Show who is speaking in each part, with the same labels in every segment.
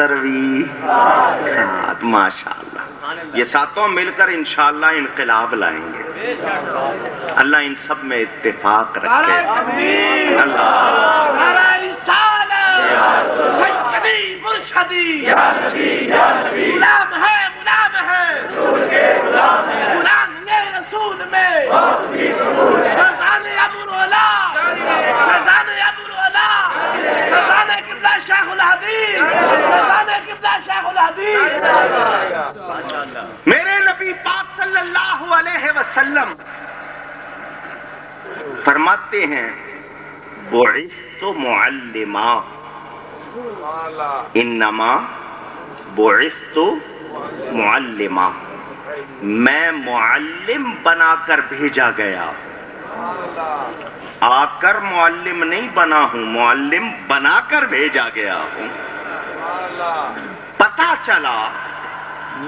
Speaker 1: سترویں سات. ماشاءاللہ. یہ ساتوں مل کر انشاءاللہ انقلاب لائیں گے. اللہ ان سب میں اتفاق رکھے. اللہ
Speaker 2: غلام ہے غلام ہے رسول میں فیضان ابو العلا فیضان ابو العلا فیضان قبلہ شیخ الحدیث فیضان قبلہ شیخ الحدیث.
Speaker 1: میرے نبی پاک صلی اللہ علیہ وسلم فرماتے ہیں بعثت معلما انما بعثت معلما. میں معلم بنا کر بھیجا گیا. آ کر معلم نہیں بنا ہوں، معلم بنا کر بھیجا گیا ہوں. پتا چلا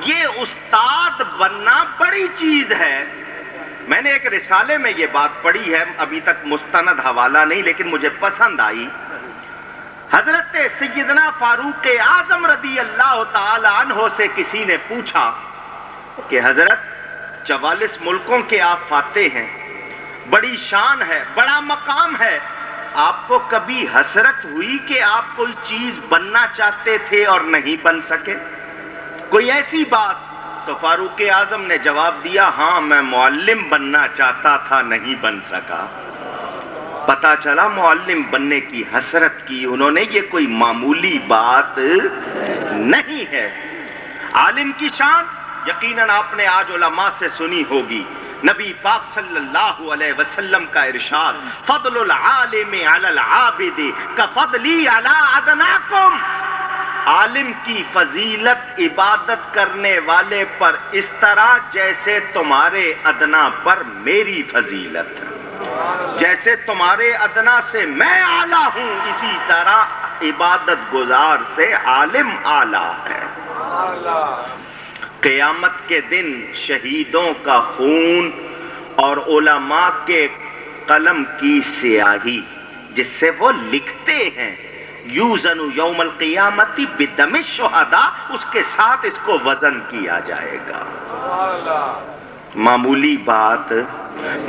Speaker 1: یہ استاد بننا بڑی چیز ہے. میں نے ایک رسالے میں یہ بات پڑھی ہے، ابھی تک مستند حوالہ نہیں لیکن مجھے پسند آئی. حضرت سیدنا فاروق اعظم رضی اللہ تعالی عنہ سے کسی نے پوچھا کہ حضرت 44 ملکوں کے آپ فاتح ہیں، بڑی شان ہے، بڑا مقام ہے، آپ کو کبھی حسرت ہوئی کہ آپ کوئی چیز بننا چاہتے تھے اور نہیں بن سکے؟ کوئی ایسی بات؟ تو فاروق اعظم نے جواب دیا، ہاں میں معلم بننا چاہتا تھا، نہیں بن سکا. پتا چلا معلم بننے کی حسرت کی انہوں نے. یہ کوئی معمولی بات نہیں ہے. عالم کی شان یقیناً آپ نے آج علماء سے سنی ہوگی. نبی پاک صلی اللہ علیہ وسلم کا ارشاد، فضل العالم علی العابد کفضلی علی ادناکم. عالم کی فضیلت عبادت کرنے والے پر اس طرح جیسے تمہارے ادنا پر میری فضیلت. جیسے تمہارے ادنا سے میں اعلیٰ ہوں، اسی طرح عبادت گزار سے عالم اعلیٰ ہے. قیامت کے دن شہیدوں کا خون اور علماء کے قلم کی سیاہی جس سے وہ لکھتے ہیں، یوزن یوم القیامت بدم الشہداء، اس کے ساتھ اس کو وزن کیا جائے گا. معمولی بات.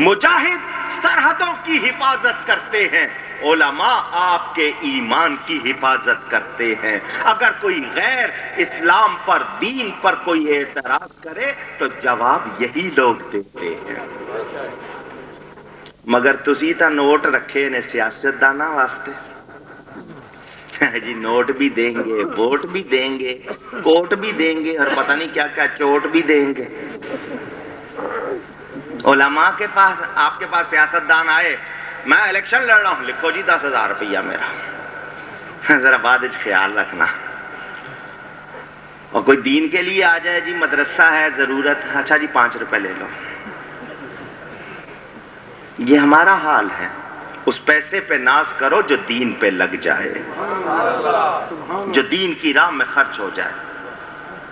Speaker 1: مجاہد سرحدوں کی حفاظت کرتے ہیں، علماء آپ کے ایمان کی حفاظت کرتے ہیں. اگر کوئی غیر اسلام پر، دین پر کوئی اعتراض کرے تو جواب یہی لوگ دیتے ہیں. مگر تسی تا نوٹ رکھے نے سیاست دانا واسطے. جی نوٹ بھی دیں گے، ووٹ بھی دیں گے، کوٹ بھی دیں گے اور پتہ نہیں کیا کیا چوٹ بھی دیں گے. علماء کے پاس، آپ کے پاس سیاست دان آئے، میں الیکشن لڑ رہا ہوں، لکھو جی 10,000 روپیہ میرا، ذرا بعد خیال رکھنا. اور کوئی دین کے لیے آ جائے، جی مدرسہ ہے ضرورت، اچھا جی 5 روپے لے لو. یہ ہمارا حال ہے. اس پیسے پہ ناز کرو جو دین پہ لگ جائے، جو دین کی راہ میں خرچ ہو جائے.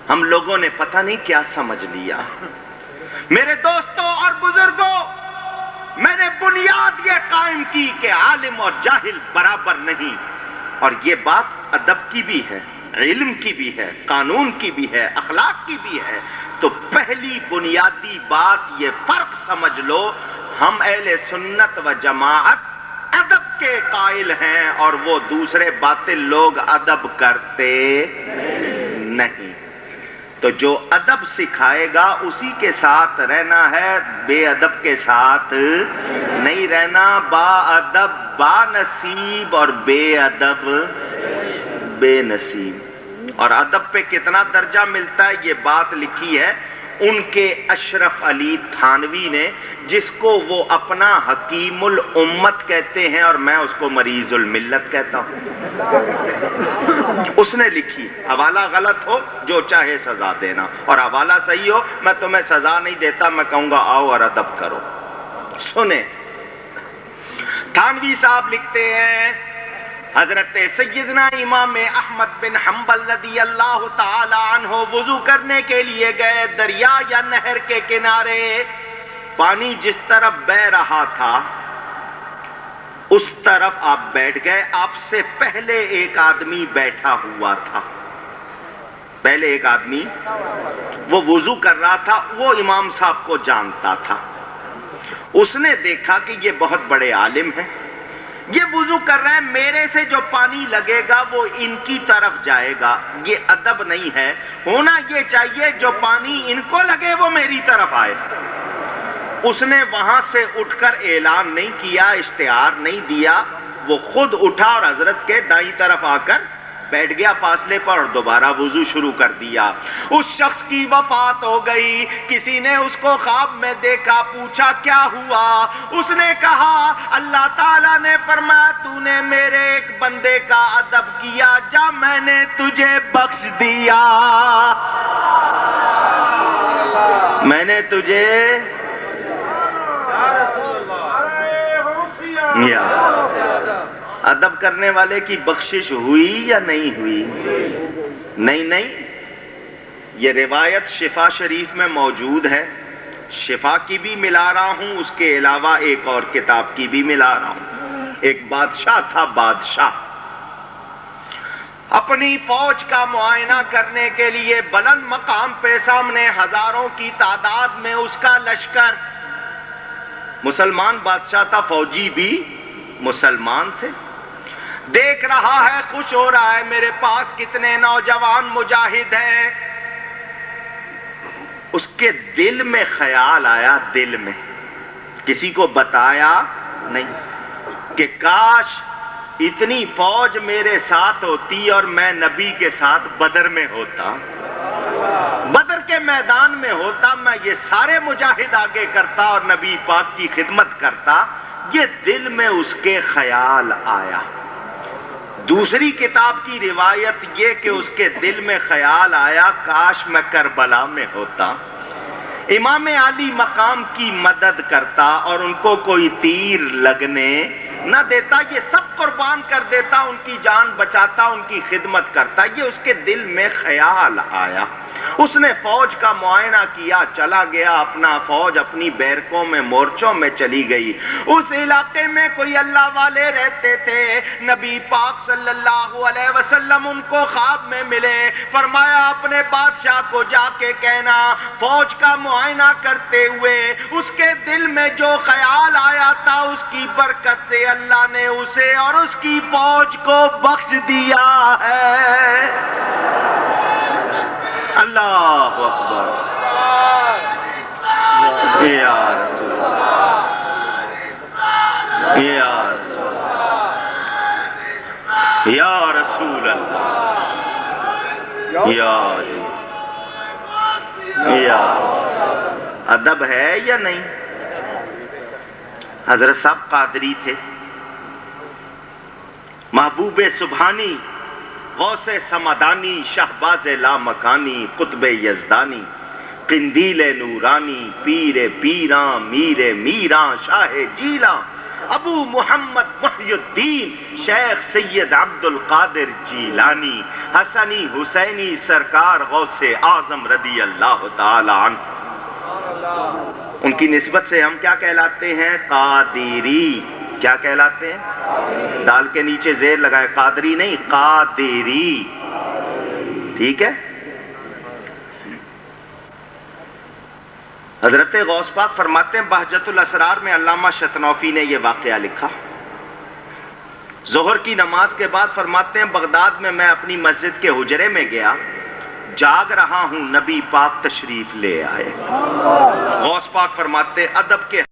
Speaker 1: ہم لوگوں نے پتہ نہیں کیا سمجھ لیا. میرے دوستوں اور بزرگوں، میں نے بنیاد یہ قائم کی کہ عالم اور جاہل برابر نہیں. اور یہ بات ادب کی بھی ہے، علم کی بھی ہے، قانون کی بھی ہے، اخلاق کی بھی ہے. تو پہلی بنیادی بات یہ فرق سمجھ لو، ہم اہل سنت و جماعت ادب کے قائل ہیں اور وہ دوسرے باطل لوگ ادب کرتے نہیں. تو جو ادب سکھائے گا اسی کے ساتھ رہنا ہے، بے ادب کے ساتھ نہیں رہنا. با ادب با نصیب اور بے ادب بے نصیب. اور ادب پہ کتنا درجہ ملتا ہے یہ بات لکھی ہے ان کے اشرف علی تھانوی نے، جس کو وہ اپنا حکیم الامت کہتے ہیں اور میں اس کو مریض الملت کہتا ہوں. اس نے لکھی، حوالہ غلط ہو جو چاہے سزا دینا، اور حوالہ صحیح ہو میں تمہیں سزا نہیں دیتا، میں کہوں گا آؤ اور ادب کرو. سنیں تھانوی صاحب لکھتے ہیں، حضرت سیدنا امام احمد بن حنبل رضی اللہ تعالی عنہ وضو کرنے کے لیے گئے. دریا یا نہر کے کنارے پانی جس طرف بہ رہا تھا اس طرف آپ بیٹھ گئے. آپ سے پہلے ایک آدمی بیٹھا ہوا تھا. پہلے ایک آدمی وہ وضو کر رہا تھا، وہ امام صاحب کو جانتا تھا، اس نے دیکھا کہ یہ بہت بڑے عالم ہیں، یہ وضو کر رہے ہیں، میرے سے جو پانی لگے گا وہ ان کی طرف جائے گا، یہ ادب نہیں ہے، ہونا یہ چاہیے جو پانی ان کو لگے وہ میری طرف آئے۔ اس نے وہاں سے اٹھ کر اعلان نہیں کیا، اشتہار نہیں دیا، وہ خود اٹھا اور حضرت کے دائیں طرف آ کر بیٹھ گیا فاصلے پر اور دوبارہ وضو شروع کر دیا۔ اس شخص کی وفات ہو گئی، کسی نے اس کو خواب میں دیکھا، پوچھا کیا ہوا، اس نے کہا اللہ تعالیٰ نے فرمایا تو نے میرے ایک بندے کا ادب کیا، جا میں نے تجھے بخش دیا، میں نے تجھے ادب کرنے والے کی بخشش ہوئی یا نہیں ہوئی؟ نہیں، یہ روایت شفا شریف میں موجود ہے، شفا کی بھی ملا رہا ہوں، اس کے علاوہ ایک اور کتاب کی بھی ملا رہا ہوں۔ ایک بادشاہ تھا، بادشاہ اپنی فوج کا معائنہ کرنے کے لیے بلند مقام پہ سامنے ہزاروں کی تعداد میں اس کا لشکر، مسلمان بادشاہ تھا، فوجی بھی مسلمان تھے، دیکھ رہا ہے، خوش ہو رہا ہے، میرے پاس کتنے نوجوان مجاہد ہیں۔ اس کے دل میں خیال آیا، دل میں، کسی کو بتایا نہیں، کہ کاش اتنی فوج میرے ساتھ ہوتی اور میں نبی کے ساتھ بدر میں ہوتا، بدر کے میدان میں ہوتا، میں یہ سارے مجاہد آگے کرتا اور نبی پاک کی خدمت کرتا۔ یہ دل میں اس کے خیال آیا۔ دوسری کتاب کی روایت یہ کہ اس کے دل میں خیال آیا کاش میں کربلا میں ہوتا، امام علی مقام کی مدد کرتا اور ان کو کوئی تیر لگنے نہ دیتا، یہ سب قربان کر دیتا، ان کی جان بچاتا، ان کی خدمت کرتا۔ یہ اس کے دل میں خیال آیا۔ اس نے فوج کا معائنہ کیا، چلا گیا، اپنا فوج اپنی بیرکوں میں، مورچوں میں چلی گئی۔ اس علاقے میں کوئی اللہ والے رہتے تھے، نبی پاک صلی اللہ علیہ وسلم ان کو خواب میں ملے، فرمایا اپنے بادشاہ کو جا کے کہنا فوج کا معائنہ کرتے ہوئے اس کے دل میں جو خیال آیا تھا اس کی برکت سے اللہ نے اسے اور اس کی فوج کو بخش دیا ہے۔ اللہ اکبر، یا رسول اللہ، یا رسول اللہ، یا رسول اللہ، یا ادب ہے یا نہیں؟ حضرت صاحب قادری تھے، محبوب سبحانی، غوث سمدانی، شہباز لامکانی، قطب یزدانی، قندیل نورانی، پیر پیراں، میر میراں، شاہ جیلاں، ابو محمد محی الدین، شیخ سید عبد القادر جیلانی، حسنی حسینی سرکار غوث اعظم رضی اللہ تعالی عنہ۔ ان کی نسبت سے ہم کیا کہلاتے ہیں؟ قادری۔ کیا کہلاتے ہیں؟ دال کے نیچے زیر لگائے، قادری نہیں، قادری، ٹھیک ہے؟ حضرت غوث پاک فرماتے ہیں بہجت الاسرار میں علامہ شتنوفی نے یہ واقعہ لکھا، ظہر کی نماز کے بعد فرماتے ہیں بغداد میں میں اپنی مسجد کے حجرے میں گیا، جاگ رہا ہوں، نبی پاک تشریف لے آئے۔ غوث پاک فرماتے ادب کے